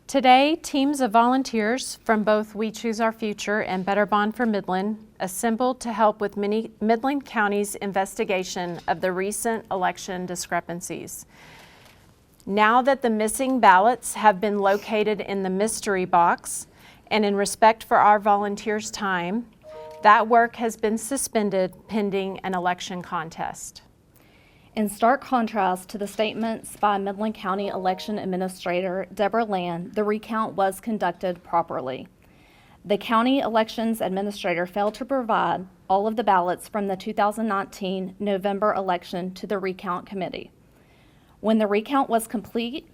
Today, teams of volunteers from both We Choose Our Future and Better Bond for Midland assembled to help with Midland County's investigation of the recent election discrepancies. Now that the missing ballots have been located in the mystery box, and in respect for our volunteers' time, that work has been suspended pending an election contest. In stark contrast to the statements by Midland County Election Administrator Deborah Land, the recount was conducted properly. The County Elections Administrator failed to provide all of the ballots from the 2019 November election to the recount committee. When the recount was complete,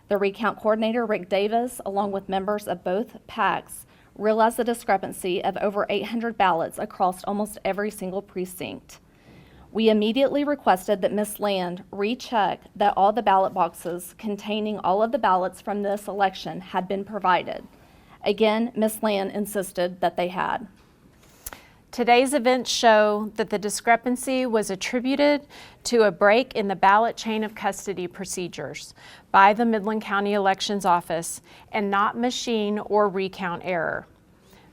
the recount coordinator, Rick Davis, along with members of both PACs, realized the discrepancy of over 800 ballots across almost every single precinct. We immediately requested that Ms. Land recheck that all the ballot boxes containing all of the ballots from this election had been provided. Again, Ms. Land insisted that they had. Today's events show that the discrepancy was attributed to a break in the ballot chain of custody procedures by the Midland County Elections Office and not machine or recount error.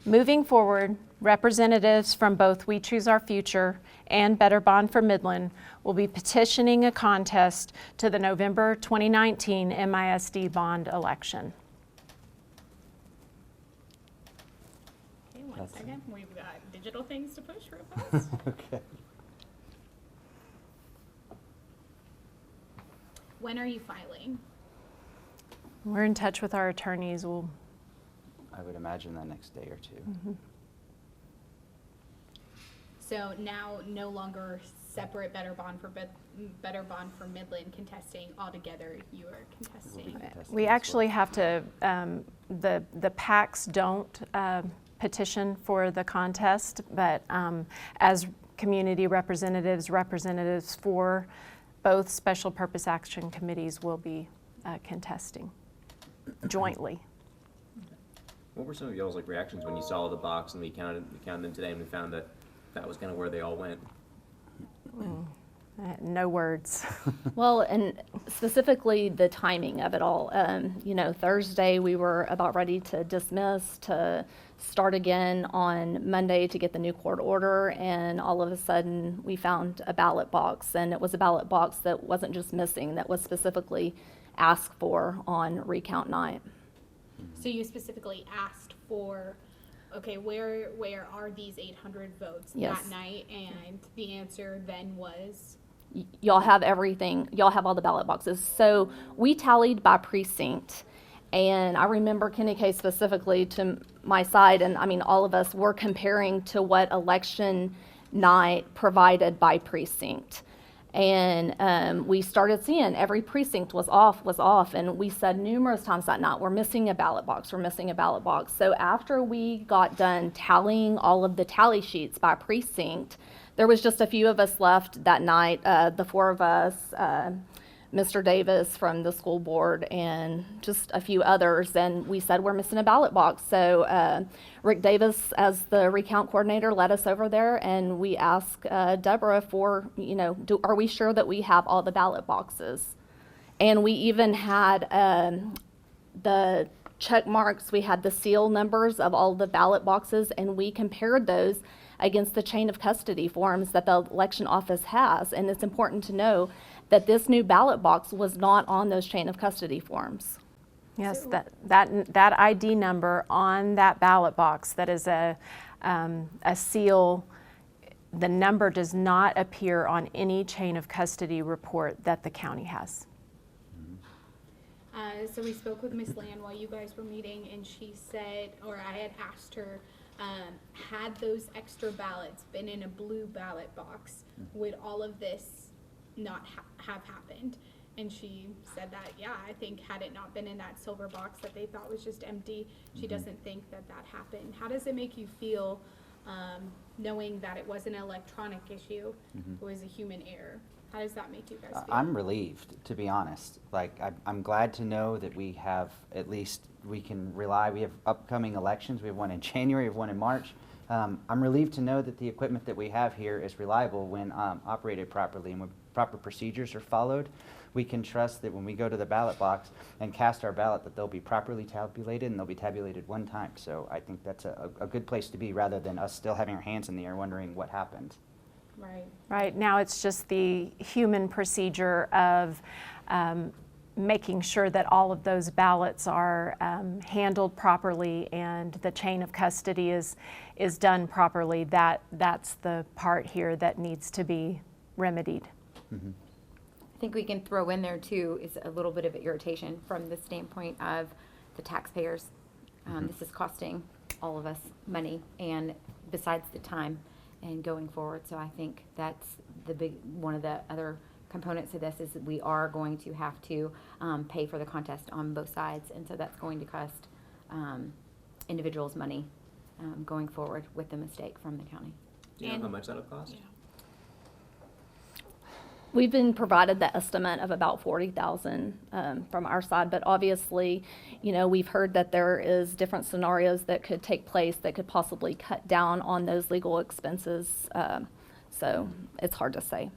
Moving forward, representatives from both We Choose Our Future and Better Bond for Midland will be petitioning a contest to the November 2019 MISD bond election. Okay, one second. We've got digital things to push real fast. Okay. When are you filing? We're in touch with our attorneys. I would imagine the next day or two. Mm-hmm. So now no longer separate Better Bond for Midland contesting altogether. You are contesting. We actually have to, the PACs don't petition for the contest, but as community representatives for both special purpose action committees will be contesting jointly. What were some of y'all's reactions when you saw the box and we counted them today and we found that that was kind of where they all went? No words. Well, and specifically the timing of it all. Thursday we were about ready to dismiss, to start again on Monday to get the new court order, and all of a sudden we found a ballot box, and it was a ballot box that wasn't just missing, that was specifically asked for on Recount Night. So you specifically asked for, okay, where are these 800 votes Yes. that night? And the answer then was? Y'all have everything, y'all have all the ballot boxes. So we tallied by precinct, and I remember Kenny K specifically to my side, and I mean all of us were comparing to what election night provided by precinct. And we started seeing every precinct was off, and we said numerous times that night, we're missing a ballot box. So after we got done tallying all of the tally sheets by precinct, there was just a few of us left that night, the four of us, Mr. Davis from the school board, and just a few others, and we said we're missing a ballot box. So Rick Davis, as the recount coordinator, led us over there, and we asked Deborah for, are we sure that we have all the ballot boxes? And we even had the check marks, we had the seal numbers of all the ballot boxes, and we compared those against the chain of custody forms that the election office has. And it's important to know that this new ballot box was not on those chain of custody forms. Yes, that ID number on that ballot box, that is a seal, the number does not appear on any chain of custody report that the county has. So we spoke with Ms. Land while you guys were meeting, and she said, or I had asked her, had those extra ballots been in a blue ballot box, would all of this not have happened? And she said that, yeah, I think had it not been in that silver box that they thought was just empty, she doesn't think that happened. How does it make you feel knowing that it wasn't an electronic issue, it was a human error? How does that make you guys feel? I'm relieved, to be honest. I'm glad to know that we have, at least we can rely, we have upcoming elections. We have one in January, we have one in March. I'm relieved to know that the equipment that we have here is reliable when operated properly and when proper procedures are followed. we can trust that when we go to the ballot box and cast our ballot, that they'll be properly tabulated and they'll be tabulated one time. So I think that's a good place to be, rather than us still having our hands in the air wondering what happened. Right. Right, now it's just the human procedure of making sure that all of those ballots are handled properly and the chain of custody is done properly. That's the part here that needs to be remedied. Mm-hmm. I think we can throw in there too is a little bit of irritation from the standpoint of the taxpayers. This is costing all of us money, and besides the time and going forward. So I think that's one of the other components of this is that we are going to have to pay for the contest on both sides, and so that's going to cost individuals money going forward with the mistake from the county. Do you know how much that'll cost? We've been provided the estimate of about 40,000 from our side, but obviously, we've heard that there is different scenarios that could take place that could possibly cut down on those legal expenses. So it's hard to say.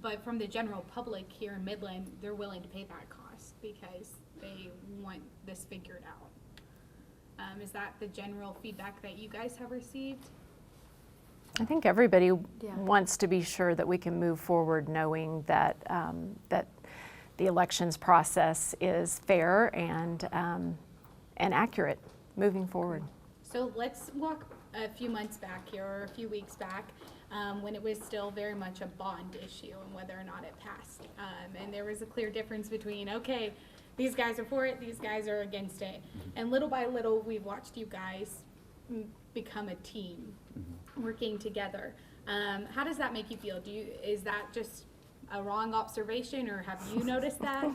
But from the general public here in Midland, they're willing to pay that cost because they want this figured out. Is that the general feedback that you guys have received? I think everybody wants to be sure that we can move forward knowing that that the elections process is fair and accurate moving forward. So let's walk a few months back here, or a few weeks back, when it was still very much a bond issue and whether or not it passed. And there was a clear difference between, okay, these guys are for it, these guys are against it. And little by little, we've watched you guys become a team, working together. How does that make you feel? Is that just a wrong observation, or have you noticed that?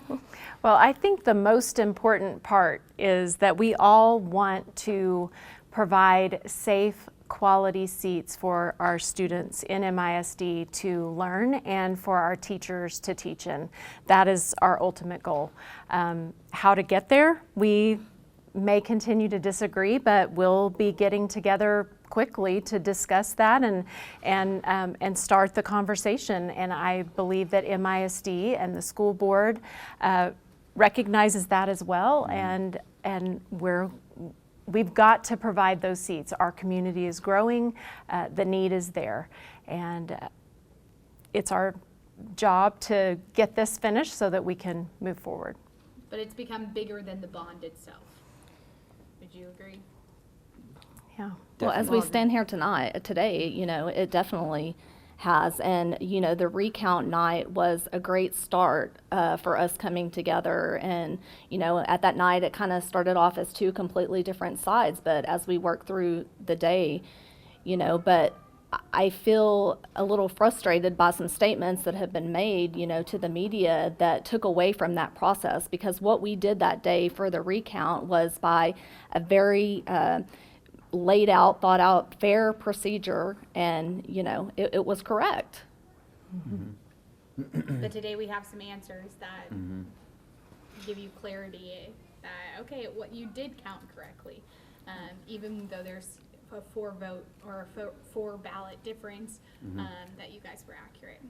Well, I think the most important part is that we all want to provide safe, quality seats for our students in MISD to learn and for our teachers to teach in. That is our ultimate goal. How to get there, we may continue to disagree, but we'll be getting together quickly to discuss that and start the conversation. And I believe that MISD and the school board recognizes that as well, and we've got to provide those seats. Our community is growing, the need is there, and it's our job to get this finished so that we can move forward. But it's become bigger than the bond itself. Would you agree? Yeah. Well, as we stand here today, it definitely has. And, the Recount Night was a great start for us coming together. And, at that night, it kind of started off as two completely different sides. But as we work through the day, but I feel a little frustrated by some statements that have been made, to the media that took away from that process. Because what we did that day for the recount was by a very laid out, thought out, fair procedure, and it was correct. But today we have some answers that give you clarity that, okay, what you did count correctly, even though there's a 4-vote or a 4-ballot difference, that you guys were accurate.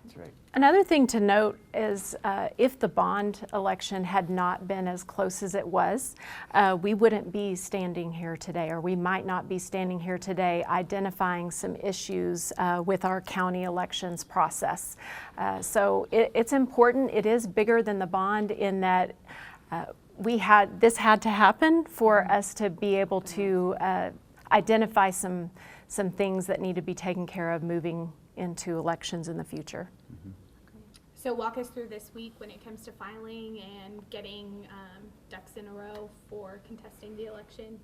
That's right. Another thing to note is if the bond election had not been as close as it was, we wouldn't be standing here today, or we might not be standing here today identifying some issues with our county elections process. So it's important. It is bigger than the bond in that this had to happen for us to be able to identify some things that need to be taken care of moving into elections in the future. So walk us through this week when it comes to filing and getting ducks in a row for contesting the election.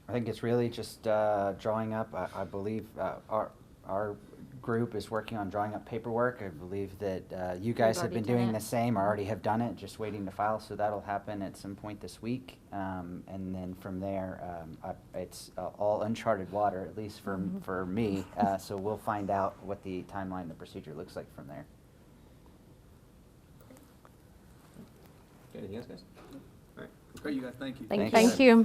I think it's really just drawing up. I believe our group is working on drawing up paperwork. I believe that you guys have been doing the same, or already have done it, just waiting to file. So that'll happen at some point this week, and then from there, it's all uncharted water, at least for me. So we'll find out what the timeline, the procedure looks like from there. Anything else, guys? All right. Okay, you guys, thank you. Thank you. Thank you.